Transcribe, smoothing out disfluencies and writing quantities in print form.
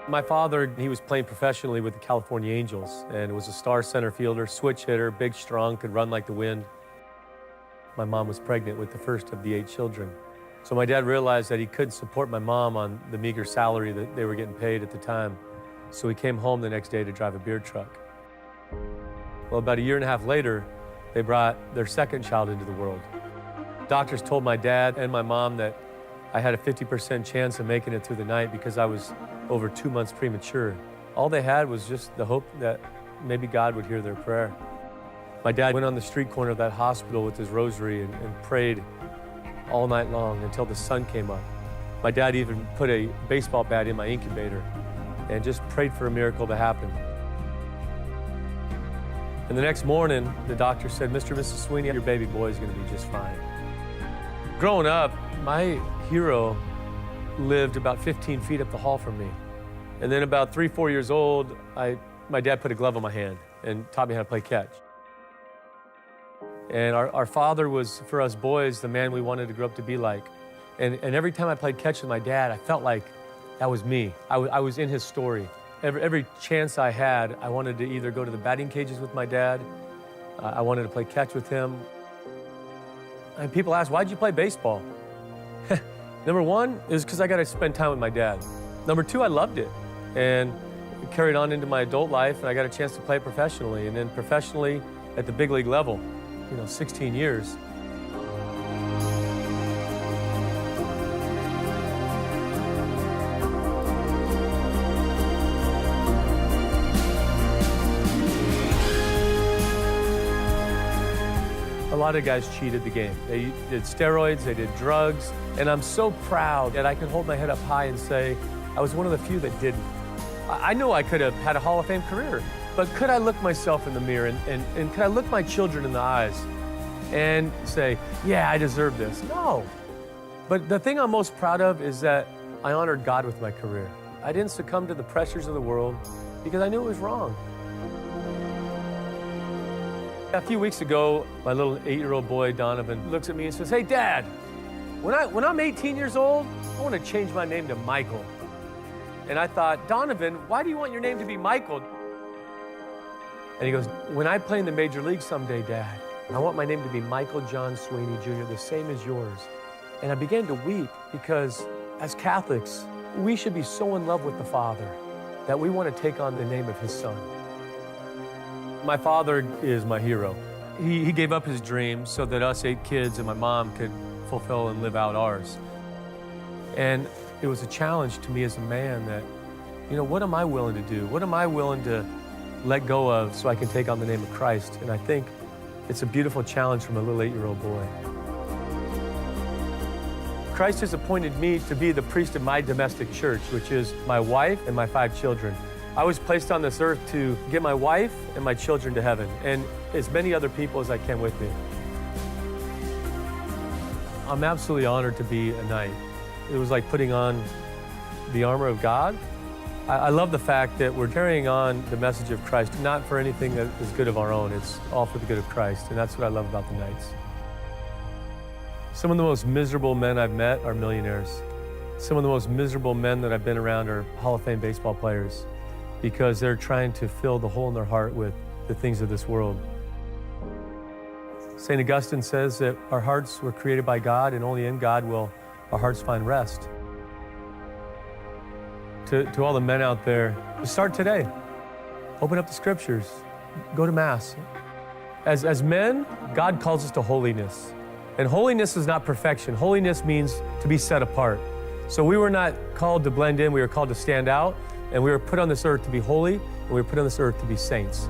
My father, he was playing professionally with the California Angels and was a star center fielder, switch hitter, big, strong, could run like the wind. My mom was pregnant with the first of the 8 children. So my dad realized that he couldn't support my mom on the meager salary that they were getting paid at the time. So he came home the next day to drive a beer truck. Well, about a year and a half later, they brought their second child into the world. Doctors told my dad and my mom that I had a 50% chance of making it through the night because I was over 2 months premature. All they had was just the hope that maybe God would hear their prayer. My dad went on the street corner of that hospital with his rosary and prayed all night long until the sun came up. My dad even put a baseball bat in my incubator and just prayed for a miracle to happen. And the next morning, the doctor said, "Mr. and Mrs. Sweeney, your baby boy is going to be just fine." Growing up, my hero lived about 15 feet up the hall from me. And then about 3, 4 years old, my dad put a glove on my hand and taught me how to play catch. And our father was, for us boys, the man we wanted to grow up to be like. And every time I played catch with my dad, I felt like that was me. I was in his story. Every chance I had, I wanted to either go to the batting cages with my dad, I wanted to play catch with him. And people ask, why'd you play baseball? Number one is because I got to spend time with my dad. Number two, I loved it. And it carried on into my adult life, and I got a chance to play professionally. And then professionally at the big league level, 16 years. A lot of guys cheated the game. They did steroids, they did drugs, and I'm so proud that I can hold my head up high and say I was one of the few that didn't. I know I could have had a Hall of Fame career, but could I look myself in the mirror and could I look my children in the eyes and say, yeah, I deserve this? No. But the thing I'm most proud of is that I honored God with my career. I didn't succumb to the pressures of the world because I knew it was wrong. A few weeks ago, my little 8-year-old boy, Donovan, looks at me and says, "Hey, Dad, when I'm 18 years old, I want to change my name to Michael." And I thought, "Donovan, why do you want your name to be Michael?" And he goes, "When I play in the major league someday, Dad, I want my name to be Michael John Sweeney Jr., the same as yours." And I began to weep because as Catholics, we should be so in love with the Father that we want to take on the name of his Son. My father is my hero. He gave up his dreams so that us 8 kids and my mom could fulfill and live out ours. And it was a challenge to me as a man that, what am I willing to do? What am I willing to let go of so I can take on the name of Christ? And I think it's a beautiful challenge from a little 8-year-old boy. Christ has appointed me to be the priest of my domestic church, which is my wife and my 5 children. I was placed on this earth to get my wife and my children to heaven, and as many other people as I can with me. I'm absolutely honored to be a knight. It was like putting on the armor of God. I love the fact that we're carrying on the message of Christ, not for anything that is good of our own. It's all for the good of Christ, and that's what I love about the Knights. Some of the most miserable men I've met are millionaires. Some of the most miserable men that I've been around are Hall of Fame baseball players, because they're trying to fill the hole in their heart with the things of this world. St. Augustine says that our hearts were created by God, and only in God will our hearts find rest. To all the men out there, start today. Open up the scriptures. Go to Mass. As men, God calls us to holiness. And holiness is not perfection. Holiness means to be set apart. So we were not called to blend in, we were called to stand out. And we were put on this earth to be holy, and we were put on this earth to be saints.